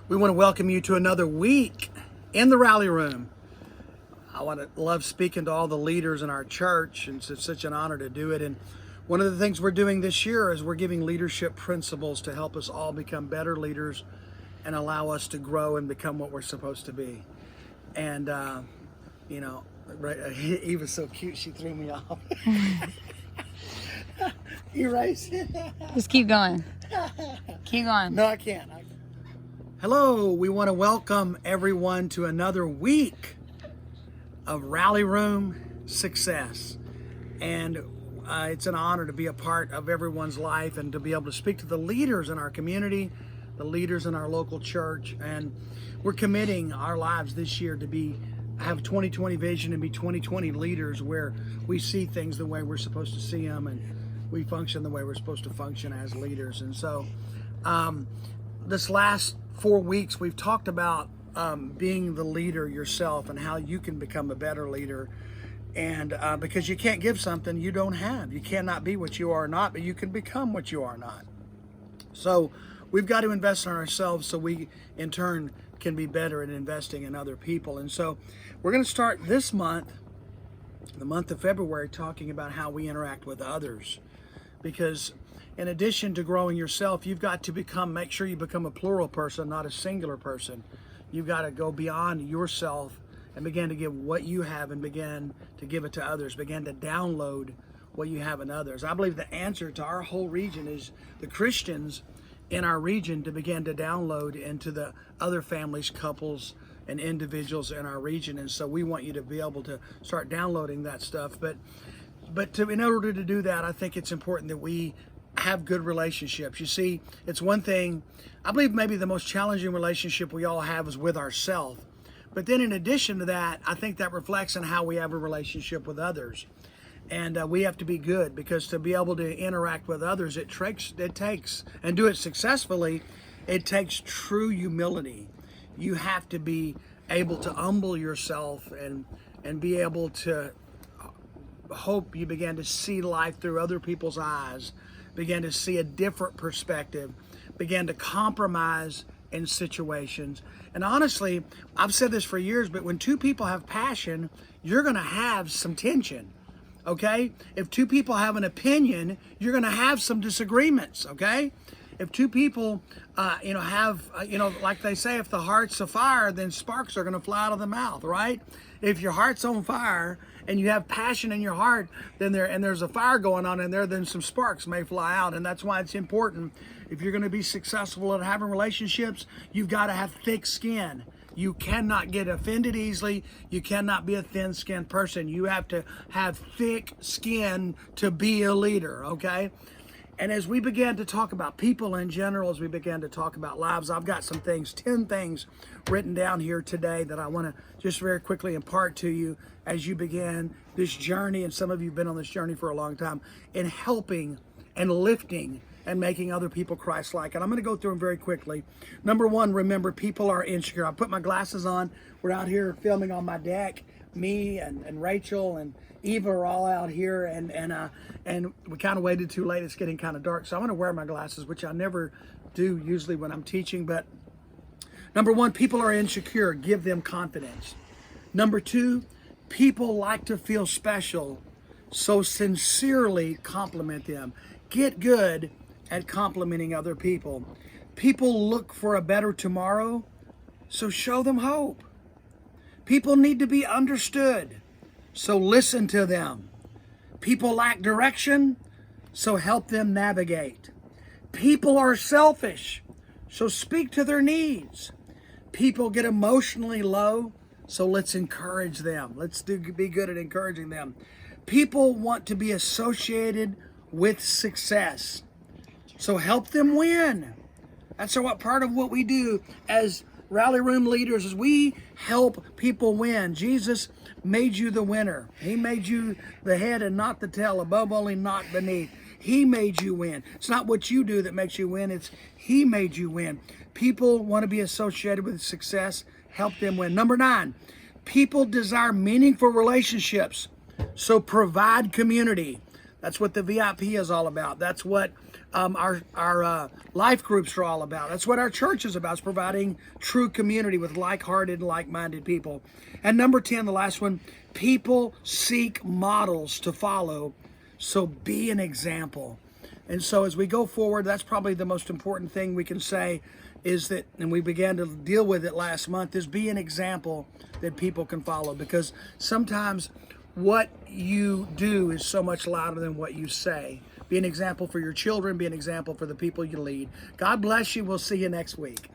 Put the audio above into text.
We want to welcome you to another week in the Rally Room. Love speaking to all the leaders in our church, and it's such an honor to do it. And one of the things we're doing this year is we're giving leadership principles to help us all become better leaders and allow us to grow and become what we're supposed to be. And Eve was so cute, she threw me off. Erase. Just keep going. Keep going. No, I can't. Hello, we want to welcome everyone to another week of Rally Room Success. And it's an honor to be a part of everyone's life and to be able to speak to the leaders in our community, the leaders in our local church. And we're committing our lives this year to have 2020 vision and be 2020 leaders where we see things the way we're supposed to see them and we function the way we're supposed to function as leaders. And so this last 4 weeks, we've talked about being the leader yourself and how you can become a better leader. And because you can't give something you don't have. You cannot be what you are not, but you can become what you are not. So we've got to invest in ourselves so we, in turn, can be better at investing in other people. And so we're going to start this month, the month of February, talking about how we interact with others. Because in addition to growing yourself, you've got to make sure you become a plural person, not a singular person. You've got to go beyond yourself and begin to give what you have and begin to give it to others, begin to download what you have in others. I believe the answer to our whole region is the Christians in our region to begin to download into the other families, couples, and individuals in our region. And so we want you to be able to start downloading that stuff. But in order to do that, I think it's important that we have good relationships. You see, it's one thing, I believe maybe the most challenging relationship we all have is with ourselves. But then in addition to that, I think that reflects on how we have a relationship with others. And we have to be good, because to be able to interact with others, it takes, and do it successfully, it takes true humility. You have to be able to humble yourself and be able to hope you begin to see life through other people's eyes, begin to see a different perspective, begin to compromise in situations. And honestly, I've said this for years, but when two people have passion, you're going to have some tension. Okay? If two people have an opinion, you're going to have some disagreements. Okay? If two people, like they say, if the heart's afire, then sparks are going to fly out of the mouth, right? If your heart's on fire and you have passion in your heart, then there's a fire going on in there, then some sparks may fly out. And that's why it's important, if you're going to be successful at having relationships, you've got to have thick skin. You cannot get offended easily. You cannot be a thin-skinned person. You have to have thick skin to be a leader, okay? And as we began to talk about people in general, as we began to talk about lives, I've got some things, 10 things written down here today that I want to just very quickly impart to you as you begin this journey. And some of you have been on this journey for a long time in helping and lifting and making other people Christ-like. And I'm going to go through them very quickly. Number one, remember, people are insecure. I put my glasses on. We're out here filming on my deck. Me and Rachel and Eva are all out here, and we kind of waited too late. It's getting kind of dark, so I'm going to wear my glasses, which I never do usually when I'm teaching. But number one, people are insecure. Give them confidence. Number two, people like to feel special, so sincerely compliment them. Get good at complimenting other people. People look for a better tomorrow, so show them hope. People need to be understood, so listen to them. People lack direction, so help them navigate. People are selfish, so speak to their needs. People get emotionally low, so let's encourage them. Be good at encouraging them. People want to be associated with success, so help them win. That's what part of what we do as Rally Room leaders is we help people win. Jesus made you the winner. He made you the head and not the tail, above only, not beneath. He made you win. It's not what you do that makes you win. It's He made you win. People want to be associated with success. Help them win. Number 9, people desire meaningful relationships, so provide community. That's what the VIP is all about. That's what our life groups are all about. That's what our church is about. It's providing true community with like-hearted and like-minded people. And number 10, the last one, people seek models to follow, so be an example. And so as we go forward, that's probably the most important thing we can say is that, and we began to deal with it last month, is be an example that people can follow, because sometimes what you do is so much louder than what you say. Be an example for your children, be an example for the people you lead. God bless you. We'll see you next week.